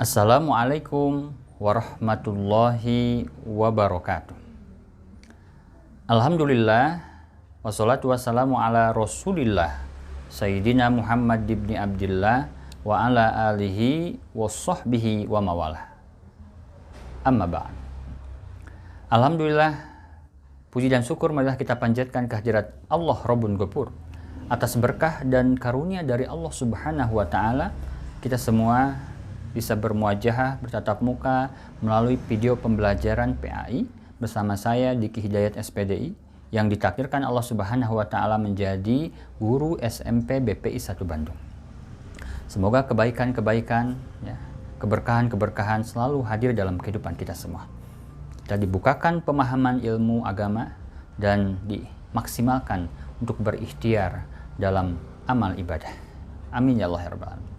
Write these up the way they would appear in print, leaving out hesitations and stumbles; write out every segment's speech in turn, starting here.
Assalamualaikum warahmatullahi wabarakatuh. Alhamdulillah, wassalatu wassalamu ala rasulillah Sayyidina Muhammad ibni Abdillah wa ala alihi wa sahbihi wa mawalah. Amma ba'd. Alhamdulillah, puji dan syukur marilah kita panjatkan kehadirat Allah Rabbun Ghafur atas berkah dan karunia dari Allah Subhanahu wa taala. Kita semua bisa bermuajahah, bertatap muka melalui video pembelajaran PAI bersama saya Diki Hidayat SPDI yang ditakdirkan Allah Subhanahu wa taala menjadi guru SMP BPI 1 Bandung. Semoga kebaikan-kebaikan, keberkahan-keberkahan selalu hadir dalam kehidupan kita semua. Kita dibukakan pemahaman ilmu agama dan dimaksimalkan untuk berikhtiar dalam amal ibadah. Amin ya Allah ya Rabbal alamin.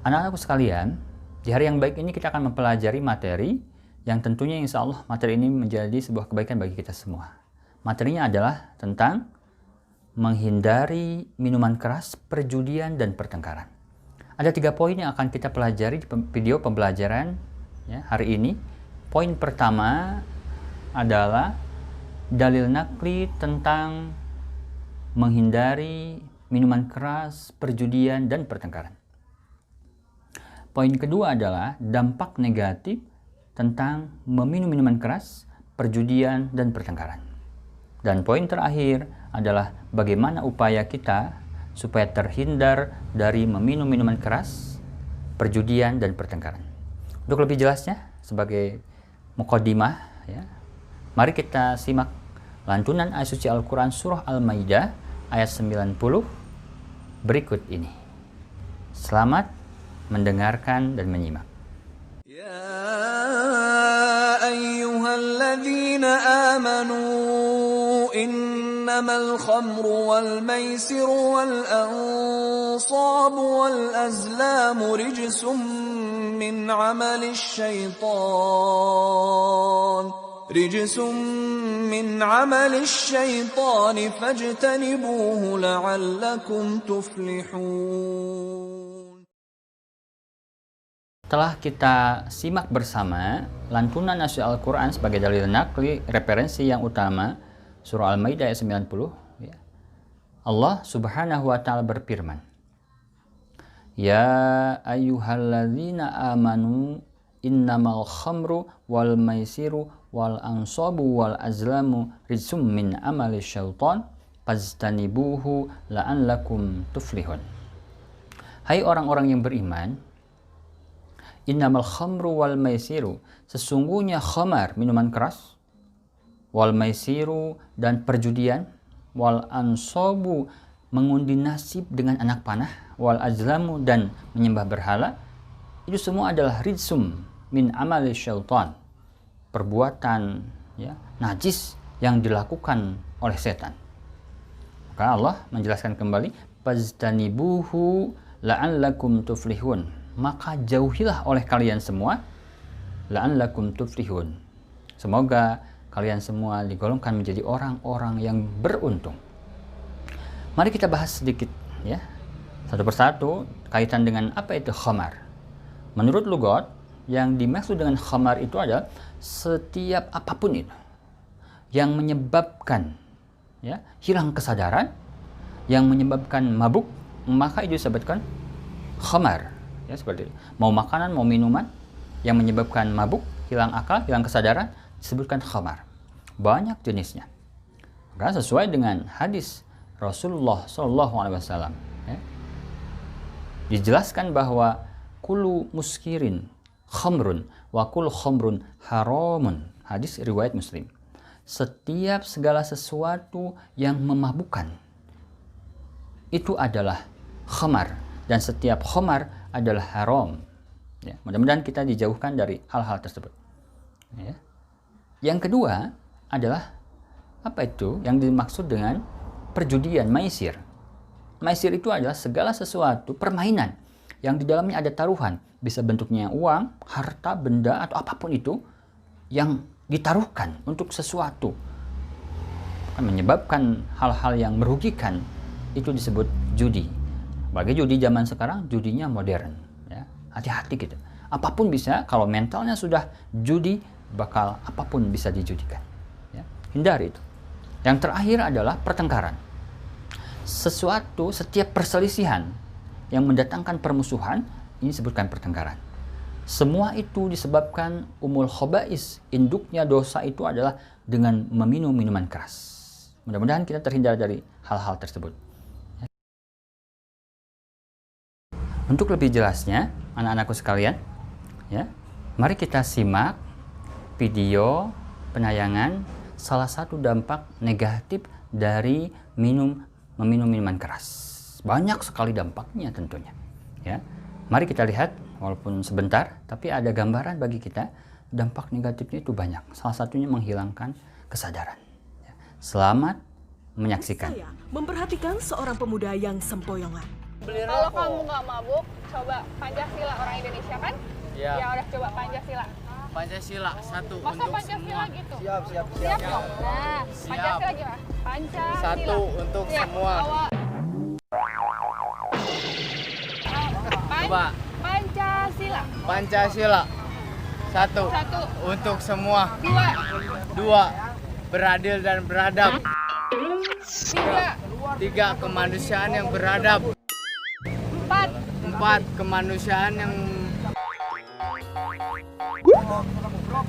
Anak-anakku sekalian, di hari yang baik ini kita akan mempelajari materi yang tentunya insya Allah materi ini menjadi sebuah kebaikan bagi kita semua. Materinya adalah tentang menghindari minuman keras, perjudian, dan pertengkaran. Ada 3 poin yang akan kita pelajari di video pembelajaran hari ini. Poin pertama adalah dalil nakli tentang menghindari minuman keras, perjudian, dan pertengkaran. Poin kedua adalah dampak negatif tentang meminum minuman keras, perjudian, dan pertengkaran. Dan poin terakhir adalah bagaimana upaya kita supaya terhindar dari meminum minuman keras, perjudian, dan pertengkaran. Untuk lebih jelasnya, sebagai muqaddimah, mari kita simak lantunan ayat suci Al-Quran Surah Al-Maidah ayat 90 berikut ini. Selamat mendengarkan dan menyimak. Ya ayyuhalladzina amanu innamal khamru wal maisiru wal ansabu wal azlamu rijsum min amalis syaitan fajtanibuhu la'allakum tuflihun. Telah kita simak bersama lantunan nasi Al-Quran sebagai dalil nakli referensi yang utama surah Al-Maidah ayat 90. Allah Subhanahu wa taala berfirman, Ya ayyuhalladzina amanu innamal khamru wal maisiru wal ansabu wal azlamu rijsum min amali syaitan fajtanibuhu la'allakum tuflihun. Hai orang-orang yang beriman, innamal khamru wal maisiru, sesungguhnya khamar, minuman keras, wal maisiru, dan perjudian, wal ansabu, mengundi nasib dengan anak panah, wal azlamu, dan menyembah berhala, itu semua adalah rijsum min amali syaitan, perbuatan najis yang dilakukan oleh setan. Maka Allah menjelaskan kembali, fajtanibuhu la'allakum tuflihun, maka jauhilah oleh kalian semua, la'allakum tuflihun, semoga kalian semua digolongkan menjadi orang-orang yang beruntung. Mari kita bahas sedikit satu persatu kaitan dengan apa itu khamar. Menurut lugat, yang dimaksud dengan khamar itu adalah setiap apapun itu yang menyebabkan hilang kesadaran, yang menyebabkan mabuk, maka itu disebutkan khamar. Seperti itu. Mau makanan, mau minuman yang menyebabkan mabuk, hilang akal, hilang kesadaran, disebutkan khamar. Banyak jenisnya. Karena sesuai dengan hadis Rasulullah SAW, dijelaskan bahwa kullu muskirin khamrun wa kullu khamrun haramun. Hadis riwayat Muslim. Setiap segala sesuatu yang memabukkan itu adalah khamar, dan setiap khamar adalah haram. Mudah-mudahan kita dijauhkan dari hal-hal tersebut. Yang kedua adalah apa itu yang dimaksud dengan perjudian, maisir. Maisir itu adalah segala sesuatu permainan yang di dalamnya ada taruhan, bisa bentuknya uang, harta, benda, atau apapun itu yang ditaruhkan untuk sesuatu, menyebabkan hal-hal yang merugikan, itu disebut judi. Bagi judi zaman sekarang, judinya modern. Hati-hati gitu. Apapun bisa, kalau mentalnya sudah judi, bakal apapun bisa dijudikan. Ya. Hindari itu. Yang terakhir adalah pertengkaran. Setiap perselisihan yang mendatangkan permusuhan, ini disebutkan pertengkaran. Semua itu disebabkan umul khobais, induknya dosa itu adalah dengan meminum minuman keras. Mudah-mudahan kita terhindar dari hal-hal tersebut. Untuk lebih jelasnya, anak-anakku sekalian, ya, mari kita simak video penayangan salah satu dampak negatif dari meminum minuman keras. Banyak sekali dampaknya tentunya. Ya, mari kita lihat, walaupun sebentar, tapi ada gambaran bagi kita. Dampak negatifnya itu banyak. Salah satunya menghilangkan kesadaran. Ya. Selamat menyaksikan. Saya memperhatikan seorang pemuda yang sempoyongan. Kalau kamu nggak mabuk, coba Pancasila, orang Indonesia kan? Iya. Ya udah coba Pancasila. Pancasila satu Masa untuk Pancasila semua. gitu? Siap. Siap dong. Nah, Siap. Pancasila gimana? Pancasila. Satu untuk Siap. semua. Awal. Coba. Pancasila. Pancasila satu Satu. untuk semua. Dua. Beradil dan beradab. Tiga. Kemanusiaan yang beradab. Empat. Kemanusiaan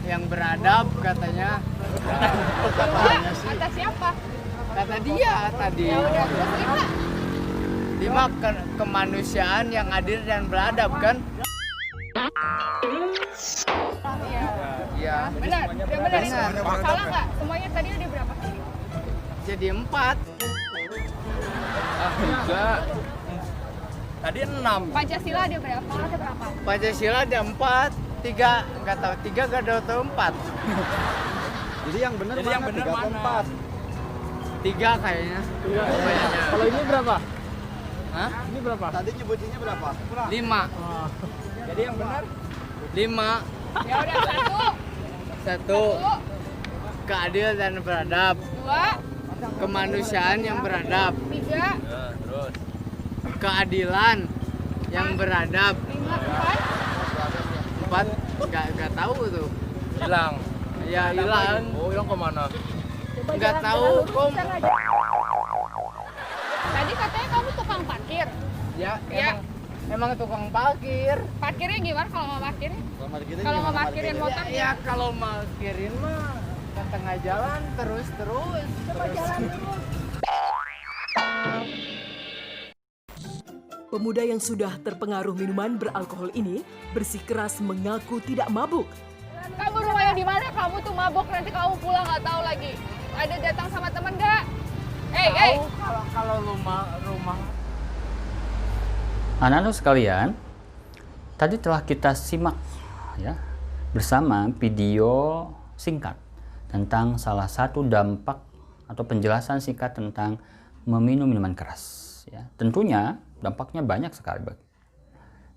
yang beradab katanya. Katanya sih. Kata siapa? Kata dia tadi. Ya udah, terus lima. Kemanusiaan yang adil dan beradab kan? Iya. Benar, udah benar. Salah nggak? Semuanya tadi udah berapa? Jadi 4. Enggak. Tadi 6. Pancasila ada berapa? Ada berapa? Pancasila ada 4. 3, nggak tahu 3 nggak tahu 4. Jadi yang benar mana? 3 atau 4? 3 kayaknya. Kalau ini berapa? Hah? Ini berapa? Tadi nyebutinnya berapa? 5. Jadi yang benar 5. Ya udah, satu. 1. Keadil dan beradab. Dua. Kemanusiaan yang beradab. Tiga. Keadilan yang beradab. Lima. 4 nggak tahu tuh. hilang. Ya hilang. Oh, hilang kemana? Nggak tahu kok. Tadi katanya kamu tukang parkir. Ya, Ya. emang tukang parkir. Parkirnya gimana kalau mau parkirnya? Gitu Kalau mau parkirin motor Ya kalau parkirin mah ke tengah jalan terus. Pemuda yang sudah terpengaruh minuman beralkohol ini bersikeras mengaku tidak mabuk. Kamu rumahnya di mana? Kamu tuh mabok, nanti kamu pulang nggak tahu lagi. Ada datang sama teman nggak? Hey. Kalau rumah Anak-anak sekalian, tadi telah kita simak ya bersama video singkat tentang salah satu dampak atau penjelasan singkat tentang meminum minuman keras. Ya, tentunya dampaknya banyak sekali.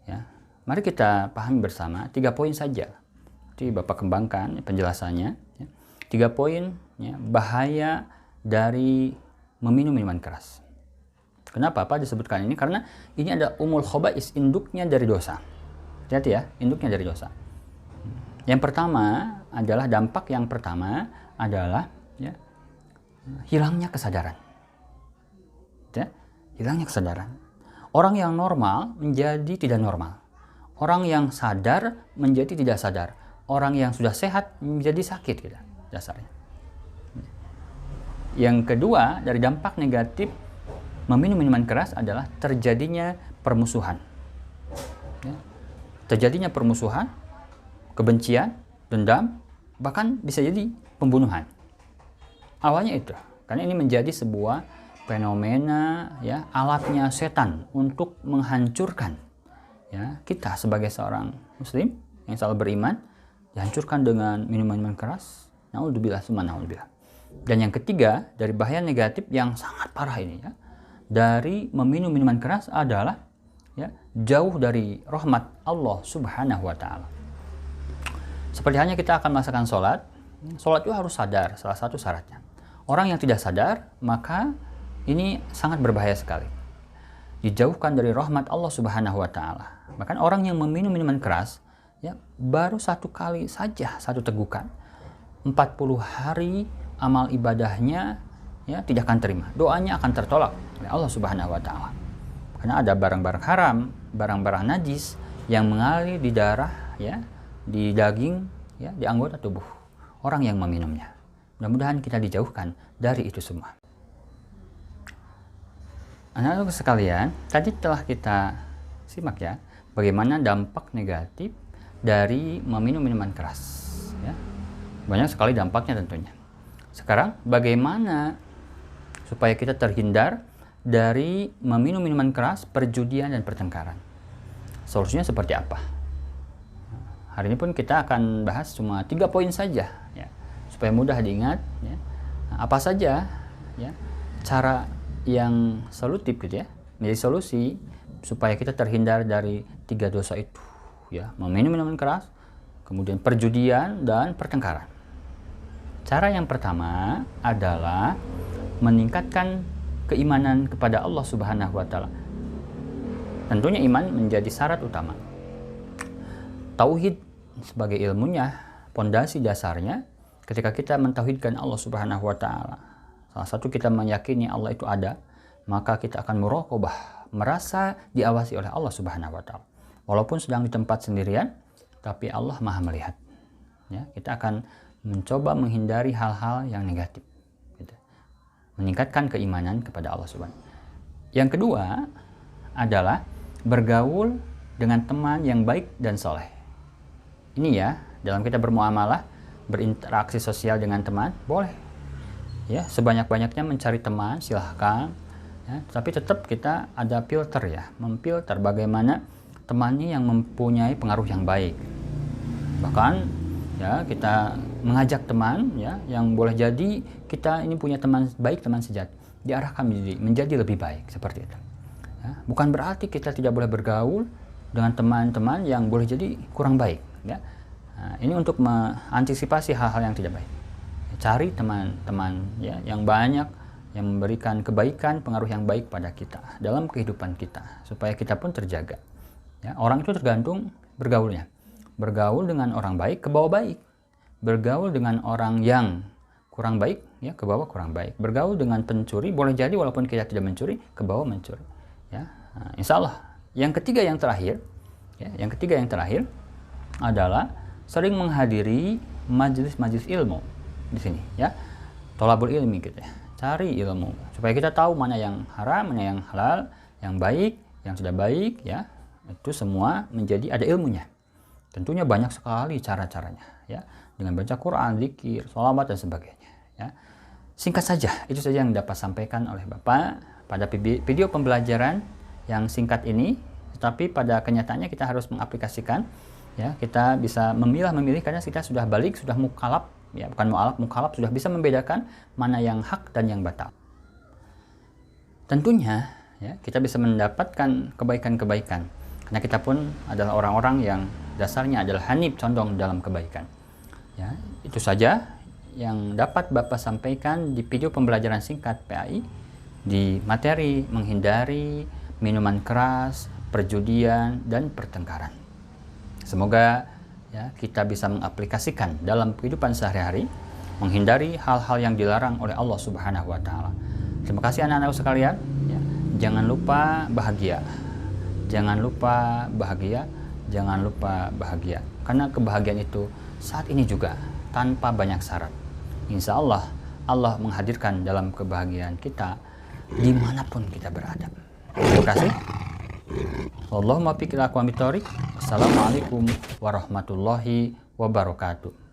Ya, mari kita pahami bersama 3 poin saja. Jadi Bapak kembangkan penjelasannya. Ya. 3 poin ya, bahaya dari meminum minuman keras. Kenapa Pak disebutkan ini? Karena ini ada umul khobais, induknya dari dosa. Hati-hati ya, induknya dari dosa. Yang pertama adalah dampak yang pertama adalah ya, hilangnya kesadaran. Ya, hilangnya kesadaran. Orang yang normal menjadi tidak normal. Orang yang sadar menjadi tidak sadar. Orang yang sudah sehat menjadi sakit gitu, dasarnya. Yang kedua dari dampak negatif meminum minuman keras adalah terjadinya permusuhan. Ya. Terjadinya permusuhan, kebencian, dendam, bahkan bisa jadi pembunuhan. Awalnya itu, karena ini menjadi sebuah fenomena ya, alatnya setan untuk menghancurkan ya, kita sebagai seorang muslim yang selalu beriman, dihancurkan dengan minuman keras. Naudzubillah summa naudzubillah. Dan yang ketiga dari bahaya negatif yang sangat parah ini ya, dari meminum minuman keras adalah ya, jauh dari rahmat Allah Subhanahu wa taala. Seperti halnya kita akan melaksanakan sholat itu harus sadar, salah satu syaratnya. Orang yang tidak sadar, maka ini sangat berbahaya sekali. Dijauhkan dari rahmat Allah Subhanahu wa taala. Bahkan orang yang meminum minuman keras ya baru 1 kali saja, 1 tegukan, 40 hari amal ibadahnya ya tidak akan terima, doanya akan tertolak oleh Allah Subhanahu wa taala. Karena ada barang-barang haram, barang-barang najis yang mengalir di darah, ya, di daging, ya, di anggota tubuh orang yang meminumnya. Mudah-mudahan kita dijauhkan dari itu semua. Anak-anak sekalian, tadi telah kita simak ya, bagaimana dampak negatif dari meminum minuman keras. Ya. Banyak sekali dampaknya tentunya. Sekarang, bagaimana supaya kita terhindar dari meminum minuman keras, perjudian, dan pertengkaran? Solusinya seperti apa? Hari ini pun kita akan bahas cuma 3 poin saja, ya, supaya mudah diingat. Ya. Apa saja ya, cara yang solutif gitu ya, menjadi solusi supaya kita terhindar dari 3 dosa itu, ya, meminum minuman keras, kemudian perjudian, dan pertengkaran. Cara yang pertama adalah meningkatkan keimanan kepada Allah Subhanahu wa taala. Tentunya iman menjadi syarat utama. Tauhid sebagai ilmunya, pondasi dasarnya, ketika kita mentauhidkan Allah Subhanahu wa taala, salah satu kita meyakini Allah itu ada, maka kita akan muraqabah, merasa diawasi oleh Allah Subhanahu wa taala. Walaupun sedang di tempat sendirian, tapi Allah Maha melihat. Ya, kita akan mencoba menghindari hal-hal yang negatif. Gitu. Meningkatkan keimanan kepada Allah Subhanahu. Yang kedua adalah bergaul dengan teman yang baik dan soleh. Ini ya, dalam kita bermuamalah, berinteraksi sosial dengan teman, boleh. Ya, sebanyak-banyaknya mencari teman, silahkan. Ya, tapi tetap kita ada filter ya, memfilter bagaimana temannya yang mempunyai pengaruh yang baik. Bahkan ya, kita mengajak teman ya, yang boleh jadi kita ini punya teman baik, teman sejati, diarahkan menjadi lebih baik, seperti itu. Ya, bukan berarti kita tidak boleh bergaul dengan teman-teman yang boleh jadi kurang baik. Ya. Nah, ini untuk mengantisipasi hal-hal yang tidak baik. Cari teman-teman ya, yang banyak, yang memberikan kebaikan, pengaruh yang baik pada kita dalam kehidupan kita, supaya kita pun terjaga. Ya, orang itu tergantung bergaulnya. Bergaul dengan orang baik, ke bawah baik. Bergaul dengan orang yang kurang baik, ya, ke bawah kurang baik. Bergaul dengan pencuri, boleh jadi walaupun kita tidak mencuri, ke bawah mencuri. Ya, nah, insya Allah. Yang ketiga yang terakhir adalah sering menghadiri majelis-majelis ilmu di sini, ya, tholabul ilmi gitu ya. Cari ilmu supaya kita tahu mana yang haram, mana yang halal, yang baik, yang sudah baik, ya. Itu semua menjadi ada ilmunya. Tentunya banyak sekali cara-caranya, ya, dengan baca Quran, zikir, sholawat, dan sebagainya. Ya. Singkat saja, itu saja yang dapat sampaikan oleh Bapak pada video pembelajaran yang singkat ini. Tetapi pada kenyataannya kita harus mengaplikasikan, ya, kita bisa memilih karena kita sudah balik, sudah mukalaf, ya, bukan mukalaf, sudah bisa membedakan mana yang hak dan yang batal. Tentunya, ya, kita bisa mendapatkan kebaikan-kebaikan. Karena kita pun adalah orang-orang yang dasarnya adalah hanif, condong dalam kebaikan. Ya, itu saja yang dapat Bapak sampaikan di video pembelajaran singkat PAI di materi menghindari minuman keras, perjudian, dan pertengkaran. Semoga ya, kita bisa mengaplikasikan dalam kehidupan sehari-hari, menghindari hal-hal yang dilarang oleh Allah Subhanahu wa taala. Terima kasih anak-anak sekalian. Ya, jangan lupa bahagia. Jangan lupa bahagia, jangan lupa bahagia. Karena kebahagiaan itu saat ini juga tanpa banyak syarat. Insya Allah, Allah menghadirkan dalam kebahagiaan kita dimanapun kita berada. Terima kasih. Wallahumma fiqil aqwamit thoriq. Assalamualaikum warahmatullahi wabarakatuh.